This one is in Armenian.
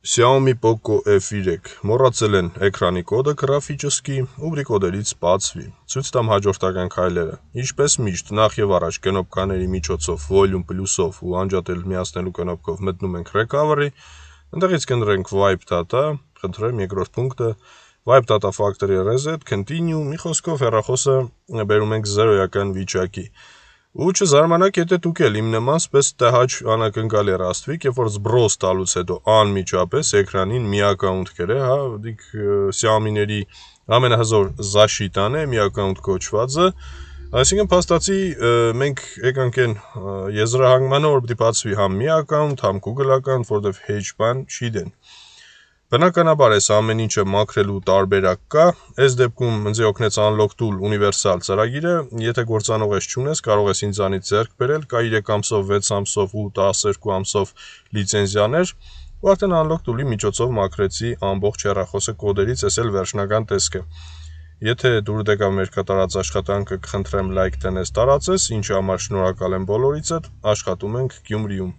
Xiaomi Poco F3 մոռացել են էկրանի կոդը գրաֆիչսկի, ուղղի կոդերից բացվի։ Ցույց տամ հաջորդական քայլերը։ Ինչպես միշտ, նախ եւ առաջ կնոպկաների միջոցով Volume Plus-ով ու անջատել միացնելու կնոպկով մտնում ենք Recovery, այնտեղից կընտրենք Wipe Data, խնդրեմ երկրորդ պունկտը, Wipe Data Factory Reset, Continue, մի խոսքով հեռախոսը բերում ենք 0-ական վիճակի։ Ու չզարմանաք, եթե դուք էլ իմ նման սպես տհաճ անակնկալ երաստվիք, երբ որ զբրոս տալուց հետո անմիջապես էկրանին մի ակաունտ գրե, հա, դիք Xiaomi-ների ամենահզոր զաշիտան է, մի ակաունտ կոչվածը, այսինքն փաստացի մենք եկանք այն եզրահանգմանը, որ պիտի բացվի համ մի ակաունտ, համ Google ակաունտ, որտեվ hedge բան չի դեն։ Բնականաբար այս ամեն ինչը մաքրելու տարբերակ կա, այս դեպքում ինձ օգնեց Unlock Tool ունիվերսալ ծրագիրը, եթե գործանող ես չունես, կարող ես ինձանից ձեռք բերել, կա 3 ամսով, 6 ամսով ու 12 ամսով լիցենզիաներ, ու արդեն Unlock Tool-ի միջոցով մաքրեցի ամբողջ հեռախոսը կոդերից, այս էլ վերջնական տեսքը։ Եթե դուր եկավ մեր կատարած աշխատանքը, կխնդրեմ լայք տնես, տարածես, ինչի համար շնորհակալ եմ բոլորիցդ, աշխատում ենք Գյումրիում։